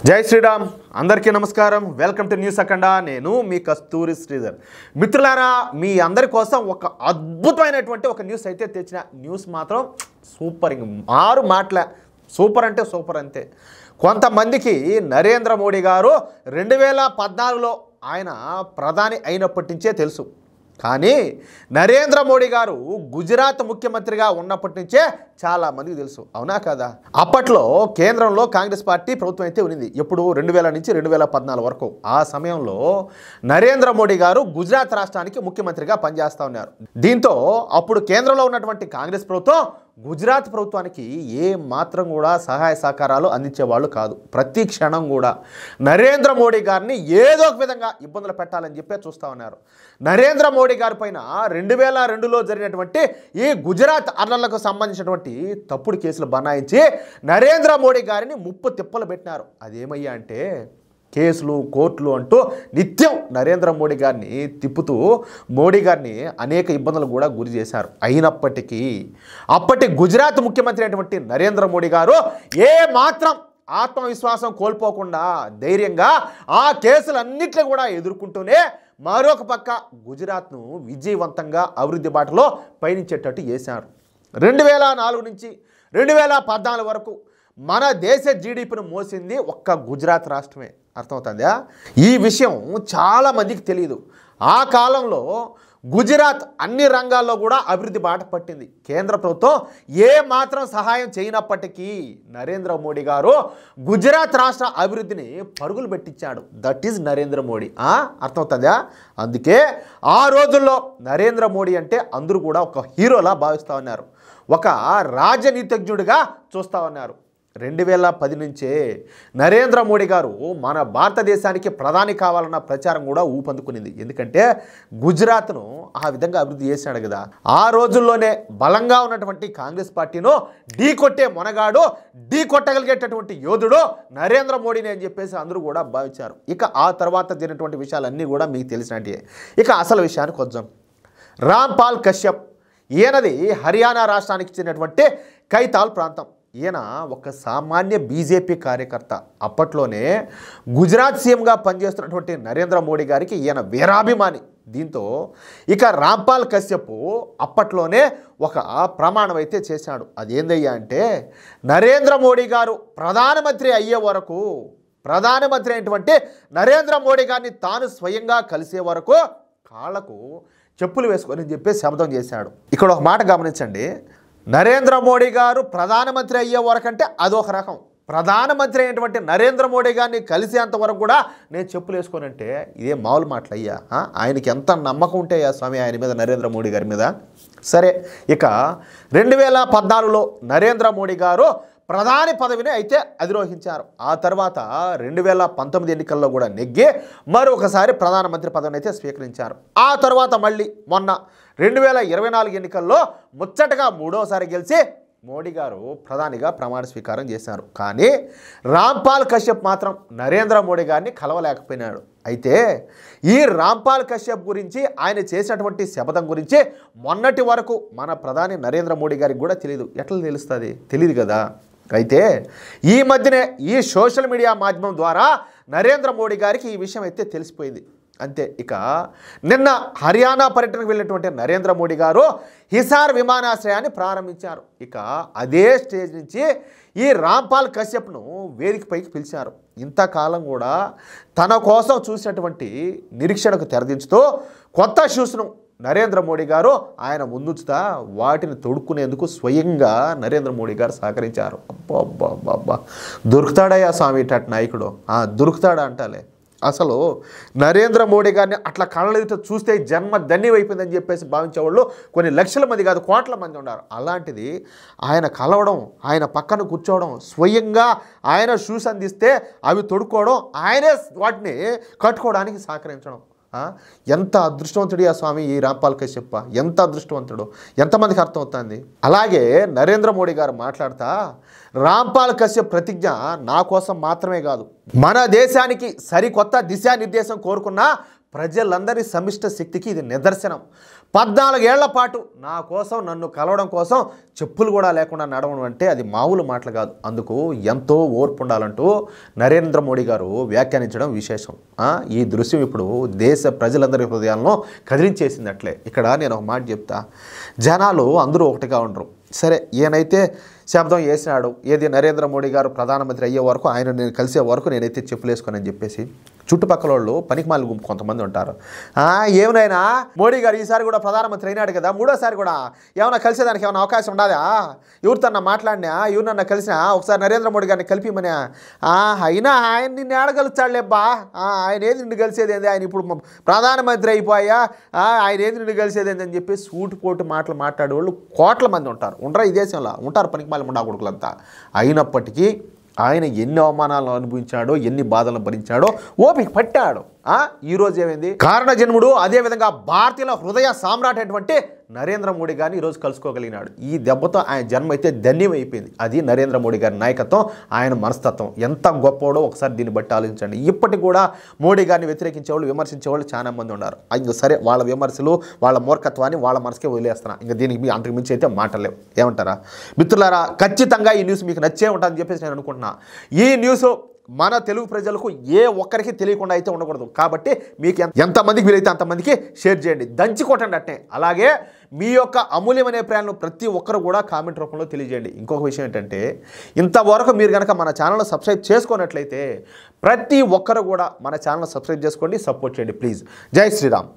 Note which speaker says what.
Speaker 1: జై శ్రీరామ్ అందరికీ నమస్కారం వెల్కమ్ టు న్యూస్ అఖండ నేను మీ కస్తూరి శ్రీధర్ మిత్రులారా మీ అందరి కోసం ఒక అద్భుతమైనటువంటి ఒక న్యూస్ అయితే తెచ్చిన న్యూస్ మాత్రం సూపర్ ఆరు మాటల సూపర్ అంటే సూపర్ అంతే కొంతమందికి నరేంద్ర మోడీ గారు 2014లో ఆయన ప్రధాని అయినప్పటి నుంచే తెలుసు కానీ నరేంద్ర మోడీ గారు గుజరాత్ ముఖ్యమంత్రిగా ఉన్నప్పటి నుంచే చాలా మందికి తెలుసు అవునా కదా అప్పట్లో కేంద్రంలో కాంగ్రెస్ పార్టీ ప్రభుత్వం అయితే ఉన్నింది ఎప్పుడు 2000 నుంచి 2014 వరకు ఆ సమయంలో నరేంద్ర మోడీ గారు గుజరాత్ రాష్ట్రానికి ముఖ్యమంత్రిగా పనిచేస్తూ ఉన్నారు దీంతో అప్పుడు కేంద్రంలో ఉన్నటువంటి కాంగ్రెస్ ప్రభుత్వం గుజరాత్ ప్రభుత్వానికి ఏ మాత్రం కూడా సహాయ సహకారాలు అందించేవాళ్ళు కాదు ప్రతి క్షణం కూడా నరేంద్ర మోడీ గారిని ఏదో ఒక విధంగా ఇబ్బందులు పెట్టాలని చెప్పి చూస్తూ ఉన్నారు నరేంద్ర మోడీ గారి పైన 2002లో జరిగినటువంటి ఈ గుజరాత్ అల్లర్లకు సంబంధించినటువంటి తప్పుడు కేసులు బనాయించి నరేంద్ర మోడీ గారిని ముప్పు తిప్పలు పెట్టినారు అదేమయ్యా అంటే కేసులు కోర్టులు అంటూ నిత్యం నరేంద్ర మోడీ గారిని తిప్పుతూ మోడీ గారిని అనేక ఇబ్బందులు కూడా గురి చేశారు అయినప్పటికీ అప్పటి గుజరాత్ ముఖ్యమంత్రి అయినటువంటి నరేంద్ర మోడీ గారు ఏ మాత్రం ఆత్మవిశ్వాసం కోల్పోకుండా ధైర్యంగా ఆ కేసులన్నింటినీ కూడా ఎదుర్కొంటూనే మరొక పక్క గుజరాత్ను విజయవంతంగా అభివృద్ధి బాటలో పయనించేటట్టు చేశారు 2004 నుంచి 2014 వరకు మన దేశ జీడిపిని మోసింది ఒక్క గుజరాత్ రాష్ట్రమే అర్థమవుతుందా ఈ విషయం చాలామందికి తెలియదు ఆ కాలంలో గుజరాత్ అన్ని రంగాల్లో కూడా అభివృద్ధి బాట పట్టింది కేంద్ర ప్రభుత్వం ఏ మాత్రం సహాయం చేయనప్పటికీ నరేంద్ర మోడీ గారు గుజరాత్ రాష్ట్ర అభివృద్ధిని పరుగులు పెట్టించాడు దట్ ఈజ్ నరేంద్ర మోడీ అర్థమవుతుందా అందుకే ఆ రోజుల్లో నరేంద్ర మోడీ అంటే అందరూ కూడా ఒక హీరోలా భావిస్తూ ఉన్నారు ఒక రాజనీతిజ్ఞుడిగా చూస్తూ ఉన్నారు 2010 నుంచే నరేంద్ర మోడీ గారు మన భారతదేశానికి ప్రధాని కావాలన్న ప్రచారం కూడా ఊపందుకునింది ఎందుకంటే గుజరాత్ను ఆ విధంగా అభివృద్ధి చేశాడు కదా ఆ రోజుల్లోనే బలంగా ఉన్నటువంటి కాంగ్రెస్ పార్టీను ఢీకొట్టే మొనగాడు ఢీకొట్టగలిగేటటువంటి యోధుడు నరేంద్ర మోడీని అని చెప్పేసి అందరూ కూడా భావించారు ఇక ఆ తర్వాత జరిగినటువంటి విషయాలన్నీ కూడా మీకు తెలిసినట్టే ఇక అసలు విషయానికి వద్దాం రాంపాల్ కశ్యప్ ఈయనది హర్యానా రాష్ట్రానికి చెందినటువంటి కైతాల్ ప్రాంతం ఈయన ఒక సామాన్య బీజేపీ కార్యకర్త అప్పట్లోనే గుజరాత్ సీఎంగా పనిచేస్తున్నటువంటి నరేంద్ర మోడీ గారికి ఈయన వీరాభిమాని దీంతో ఇక రాంపాల్ కశ్యప్ అప్పట్లోనే ఒక ప్రమాణం అయితే చేశాడు అదేందయ్యా అంటే నరేంద్ర మోడీ గారు ప్రధానమంత్రి అయ్యే వరకు ప్రధానమంత్రి అయినటువంటి నరేంద్ర మోడీ గారిని తాను స్వయంగా కలిసే వరకు కాళ్లకు చెప్పులు వేసుకొని చెప్పి శబ్దం చేశాడు ఇక్కడ ఒక మాట గమనించండి నరేంద్ర మోడీ గారు ప్రధానమంత్రి అయ్యే వరకు అంటే అదొక రకం ప్రధానమంత్రి అయినటువంటి నరేంద్ర మోడీ గారిని కలిసేంత వరకు కూడా నేను చెప్పులు వేసుకోనంటే ఇదే మామూలు మాటలు అయ్యా ఆయనకి ఎంత నమ్మకం ఉంటాయా స్వామి ఆయన మీద నరేంద్ర మోడీ గారి మీద సరే ఇక 2014లో నరేంద్ర మోడీ గారు ప్రధాని పదవిని అయితే అధిరోహించారు ఆ తర్వాత 2019 ఎన్నికల్లో కూడా నెగ్గి మరొకసారి ప్రధానమంత్రి పదవిని అయితే స్వీకరించారు ఆ తర్వాత మళ్ళీ మొన్న 2024 ఎన్నికల్లో ముచ్చటగా మూడోసారి గెలిచి మోడీ గారు ప్రధానిగా ప్రమాణ స్వీకారం చేశారు కానీ రాంపాల్ కశ్యప్ మాత్రం నరేంద్ర మోడీ గారిని కలవలేకపోయినాడు అయితే ఈ రాంపాల్ కశ్యప్ గురించి ఆయన చేసినటువంటి శపథం గురించి మొన్నటి వరకు మన ప్రధాని నరేంద్ర మోడీ గారికి కూడా తెలియదు ఎట్లా తెలుస్తుంది తెలియదు కదా అయితే ఈ మధ్యనే ఈ సోషల్ మీడియా మాధ్యమం ద్వారా నరేంద్ర మోడీ గారికి ఈ విషయం అయితే తెలిసిపోయింది అంతే ఇక నిన్న హర్యానా పర్యటనకు వెళ్ళినటువంటి నరేంద్ర మోడీ గారు హిసార్ విమానాశ్రయాన్ని ప్రారంభించారు ఇక అదే స్టేజ్ నుంచి ఈ రాంపాల్ కశ్యప్ను వేదికపైకి పిలిచారు ఇంతకాలం కూడా తన కోసం చూసినటువంటి నిరీక్షణకు తెరదించుతూ కొత్త షూస్ను నరేంద్ర మోడీ గారు ఆయన ముందుంచుతా వాటిని తొడుక్కునేందుకు స్వయంగా నరేంద్ర మోడీ గారు సహకరించారు అబ్బా దొరుకుతాడయ్యా స్వామి ఇటు నాయకుడు దొరుకుతాడా అంటాలే అసలు నరేంద్ర మోడీ గారిని అట్లా కళ్ళెదుట చూస్తే జన్మ ధన్యమైపోయిందని చెప్పేసి భావించేవాళ్ళు కొన్ని లక్షల మంది కాదు కోట్ల మంది ఉన్నారు అలాంటిది ఆయన కలవడం ఆయన పక్కన కూర్చోవడం స్వయంగా ఆయన షూస్ అందిస్తే అవి తొడుక్కోవడం ఆయనే వాటిని కట్టుకోవడానికి సహకరించడం ఎంత అదృష్టవంతుడు ఆ స్వామి ఈ రాంపాల్ కశ్యప్ ఎంత అదృష్టవంతుడు ఎంతమందికి అర్థమవుతుంది అలాగే నరేంద్ర మోడీ గారు మాట్లాడుతా రాంపాల్ కశ్యప్ ప్రతిజ్ఞ నా కోసం మాత్రమే కాదు మన దేశానికి సరికొత్త దిశానిర్దేశం కోరుకున్న ప్రజలందరి సమిష్ట శక్తికి ఇది నిదర్శనం. 14 ఏళ్ల పాటు నా కోసం నన్ను కలవడం కోసం చెప్పులు కూడా లేకుండా నడవడం అంటే అది మామూలు మాటలు కాదు. అందుకు ఎంతో ఓర్పు ఉండాలంటూ నరేంద్ర మోడీ గారు వ్యాఖ్యానించడం విశేషం. ఈ దృశ్యం ఇప్పుడు దేశ ప్రజలందరి హృదయాలను కదిలించేసింది. అట్లే ఇక్కడ నేను ఒక మాట చెప్తా, జనాలు అందరూ ఒకటిగా ఉండరు. సరే, ఈయనైతే శబ్దం వేసినాడు, ఏది నరేంద్ర మోడీ గారు ప్రధానమంత్రి అయ్యే వరకు, ఆయన నేను కలిసే వరకు నేనైతే చెప్పులు వేసుకోనని చెప్పేసి చుట్టుపక్కల వాళ్ళు పనికిమాలి గుంపు కొంతమంది ఉంటారు. ఏమైనా మోడీ గారు ఈసారి కూడా ప్రధానమంత్రి అయినాడు కదా, మూడోసారి కూడా ఏమైనా కలిసేదానికి ఏమైనా అవకాశం ఉండదా, ఎవరితోన్నా మాట్లాడినా, ఎవరినన్నా కలిసినా ఒకసారి నరేంద్ర మోడీ గారిని కలిపిమని. అయినా ఆయన నిన్ను ఏడగలుస్తాడులేబ్బా, ఆయన ఏది నిన్ను కలిసేది ఏంది, ఆయన ఇప్పుడు ప్రధానమంత్రి అయిపోయా, ఆయన ఏది నిన్ను కలిసేది ఏంది అని చెప్పి సూటుపోటు మాటలు మాట్లాడే వాళ్ళు కోట్ల మంది ఉంటారు. ఉండరా ఈ దేశంలో? ఉంటారు పనికిమాలి ముండా కొడుకులంతా. అయినప్పటికీ ఆయన ఎన్ని అవమానాలను అనుభవించాడో, ఎన్ని బాధలను భరించాడో ఓపిక పట్టాడు. ఈరోజు ఏమైంది, కారణ జన్ముడు, అదేవిధంగా భారతీయుల హృదయ సామ్రాట్ అయినటువంటి నరేంద్ర మోడీ గారిని ఈరోజు కలుసుకోగలిగినాడు. ఈ దెబ్బతో ఆయన జన్మ అయితే ధన్యమైపోయింది. అది నరేంద్ర మోడీ గారి నాయకత్వం, ఆయన మనస్తత్వం ఎంత గొప్పవాడో ఒకసారి దీన్ని బట్టి ఆలోచించండి. ఇప్పటికి కూడా మోడీ గారిని వ్యతిరేకించేవాళ్ళు, విమర్శించేవాళ్ళు చాలా మంది ఉన్నారు. ఇంకా సరే, వాళ్ళ విమర్శలు, వాళ్ళ మూర్ఖత్వాన్ని వాళ్ళ మనసుకే వదిలేస్తున్నా. ఇంకా దీనికి అంతకు మించి అయితే మాటలేవు. ఏమంటారా మిత్రులారా? ఖచ్చితంగా ఈ న్యూస్ మీకు నచ్చే ఉంటుందని చెప్పేసి నేను అనుకుంటున్నా. ఈ న్యూస్ మన తెలుగు ప్రజలకు ఏ ఒక్కరికి తెలియకుండా అయితే ఉండకూడదు. కాబట్టి మీకు ఎంతమందికి వీలైతే అంతమందికి షేర్ చేయండి, దంచి కొట్టండి అట్నే. అలాగే మీ యొక్క అమూల్యమైన అభిప్రాయాలను ప్రతి ఒక్కరు కూడా కామెంట్ రూపంలో తెలియజేయండి. ఇంకొక విషయం ఏంటంటే, ఇంతవరకు మీరు కనుక మన ఛానల్ సబ్స్క్రైబ్ చేసుకున్నట్లయితే ప్రతి ఒక్కరు కూడా మన ఛానల్ సబ్స్క్రైబ్ చేసుకోండి, సపోర్ట్ చేయండి ప్లీజ్. జై శ్రీరామ్.